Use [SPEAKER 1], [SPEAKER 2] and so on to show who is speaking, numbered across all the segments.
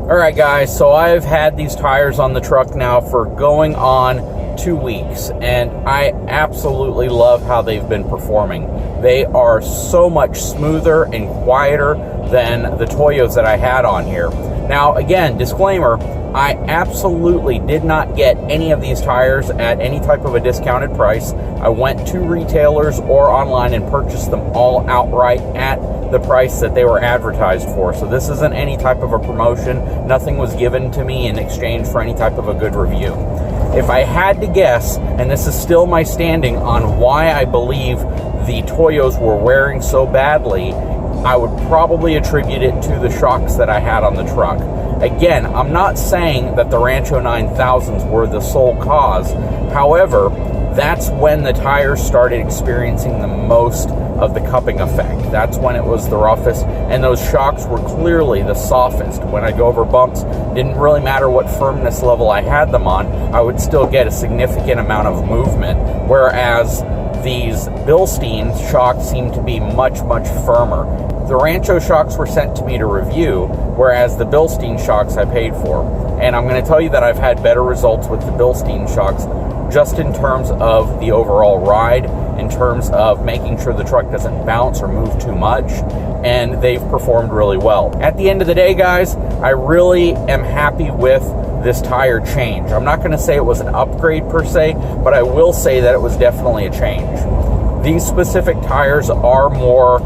[SPEAKER 1] Alright guys, so I've had these tires on the truck now for going on 2 weeks, and I absolutely love how they've been performing. They are so much smoother and quieter than the Toyos that I had on here. Now again, disclaimer, I absolutely did not get any of these tires at any type of a discounted price. I went to retailers or online and purchased them all outright at the price that they were advertised for. So this isn't any type of a promotion. Nothing was given to me in exchange for any type of a good review. If I had to guess, and this is still my standing on why I believe the Toyos were wearing so badly, I would probably attribute it to the shocks that I had on the truck. Again, I'm not saying that the Rancho 9000s were the sole cause. However, that's when the tires started experiencing the most of the cupping effect. That's when it was the roughest, and those shocks were clearly the softest. When I go over bumps, didn't really matter what firmness level I had them on, I would still get a significant amount of movement, whereas these Bilstein shocks seem to be much, much firmer. The Rancho shocks were sent to me to review, whereas the Bilstein shocks I paid for. And I'm going to tell you that I've had better results with the Bilstein shocks just in terms of the overall ride, in terms of making sure the truck doesn't bounce or move too much, and they've performed really well. At the end of the day, guys, I really am happy with this tire change. I'm not going to say it was an upgrade per se, but I will say that it was definitely a change. These specific tires are more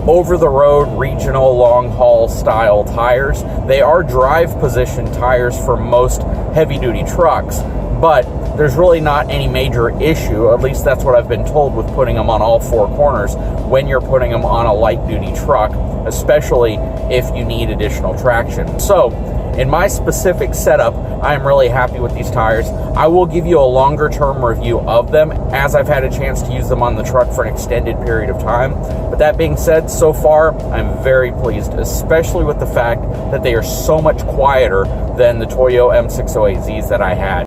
[SPEAKER 1] over-the-road, regional, long-haul style tires. They are drive position tires for most heavy-duty trucks, but there's really not any major issue, at least that's what I've been told, with putting them on all four corners when you're putting them on a light-duty truck, especially if you need additional traction. So, in my specific setup, I'm really happy with these tires. I will give you a longer term review of them as I've had a chance to use them on the truck for an extended period of time. But that being said, so far, I'm very pleased, especially with the fact that they are so much quieter than the Toyo M608Zs that I had.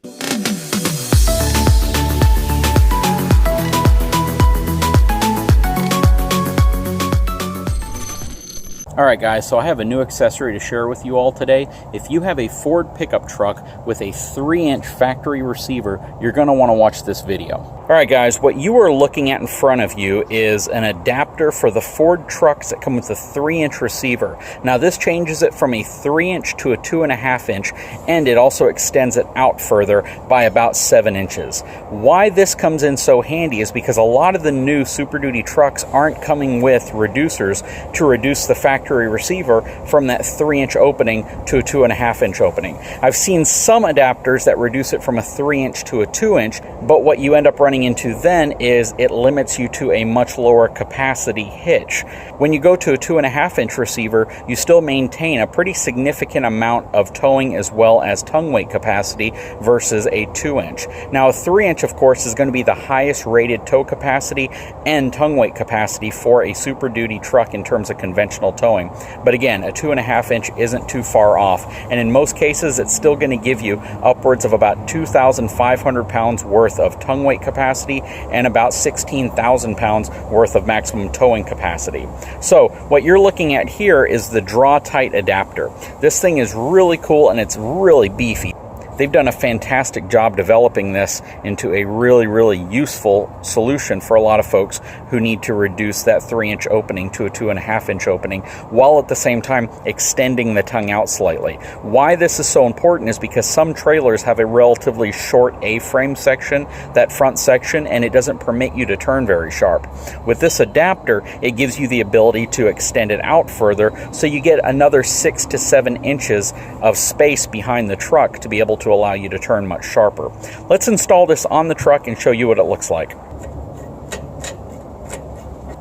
[SPEAKER 1] Alright guys, so I have a new accessory to share with you all today. If you have a Ford pickup truck with a 3-inch factory receiver, you're going to want to watch this video. Alright guys, what you are looking at in front of you is an adapter for the Ford trucks that come with a 3-inch receiver. Now this changes it from a 3-inch to a 2.5-inch, and it also extends it out further by about 7 inches. Why this comes in so handy is because a lot of the new Super Duty trucks aren't coming with reducers to reduce the factory receiver from that 3-inch opening to a 2.5-inch opening. I've seen some adapters that reduce it from a 3-inch to a 2-inch, but what you end up running into then is it limits you to a much lower capacity hitch. When you go to a 2.5-inch receiver, you still maintain a pretty significant amount of towing as well as tongue weight capacity versus a 2-inch. Now a 3-inch, of course, is going to be the highest rated tow capacity and tongue weight capacity for a Super Duty truck in terms of conventional towing. But again, a 2.5-inch isn't too far off, and in most cases it's still going to give you upwards of about 2,500 pounds worth of tongue weight capacity and about 16,000 pounds worth of maximum towing capacity. So what you're looking at here is the Draw-Tite adapter. This thing is really cool and it's really beefy. They've done a fantastic job developing this into a really, really useful solution for a lot of folks who need to reduce that 3-inch opening to a 2.5-inch opening, while at the same time extending the tongue out slightly. Why this is so important is because some trailers have a relatively short A-frame section, that front section, and it doesn't permit you to turn very sharp. With this adapter, it gives you the ability to extend it out further, so you get another 6 to 7 inches of space behind the truck to be able to allow you to turn much sharper. Let's install this on the truck and show you what it looks like.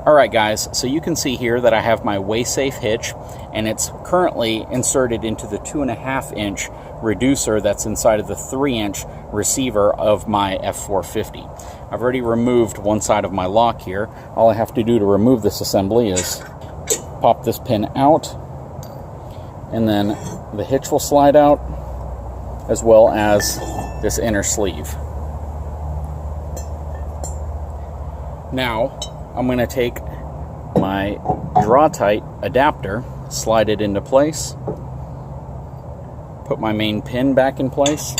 [SPEAKER 1] Alright guys, so you can see here that I have my WaySafe hitch, and it's currently inserted into the 2.5-inch reducer that's inside of the 3-inch receiver of my F450. I've already removed one side of my lock here. All I have to do to remove this assembly is pop this pin out, and then the hitch will slide out, as well as this inner sleeve. Now, I'm going to take my Draw-Tite adapter, slide it into place, put my main pin back in place.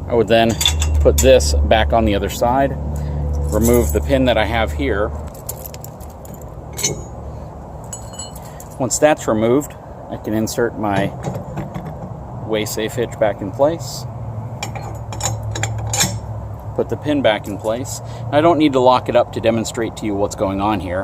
[SPEAKER 1] I would then put this back on the other side, remove the pin that I have here. Once that's removed, I can insert my way-safe hitch back in place. Put the pin back in place. I don't need to lock it up to demonstrate to you what's going on here.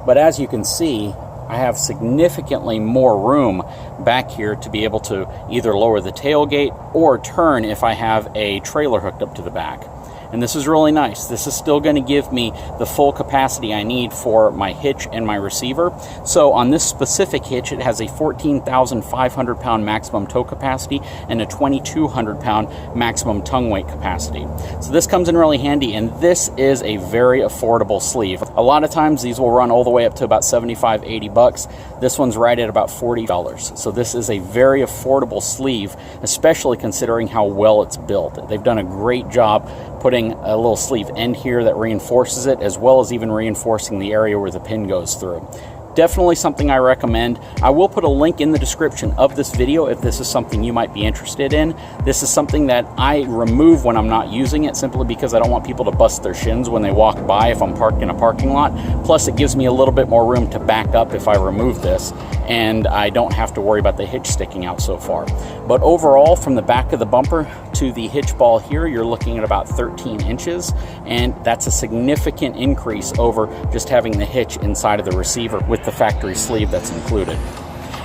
[SPEAKER 1] But as you can see, I have significantly more room back here to be able to either lower the tailgate or turn if I have a trailer hooked up to the back. And this is really nice. This is still going to give me the full capacity I need for my hitch and my receiver. So on this specific hitch, it has a 14,500 pound maximum tow capacity and a 2,200 pound maximum tongue weight capacity. So this comes in really handy, and this is a very affordable sleeve. A lot of times these will run all the way up to about 75, 80 bucks. This one's right at about $40. So this is a very affordable sleeve, especially considering how well it's built. They've done a great job putting a little sleeve end here that reinforces it, as well as even reinforcing the area where the pin goes through. Definitely something I recommend. I will put a link in the description of this video if this is something you might be interested in. This is something that I remove when I'm not using it, simply because I don't want people to bust their shins when they walk by if I'm parked in a parking lot. Plus, it gives me a little bit more room to back up if I remove this, and I don't have to worry about the hitch sticking out so far. But overall, from the back of the bumper to the hitch ball here, you're looking at about 13 inches, and that's a significant increase over just having the hitch inside of the receiver with the factory sleeve that's included.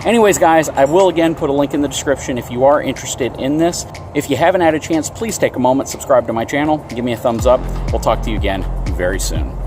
[SPEAKER 1] Anyways, guys, I will again put a link in the description if you are interested in this. If you haven't had a chance, please take a moment, subscribe to my channel, give me a thumbs up. We'll talk to you again very soon.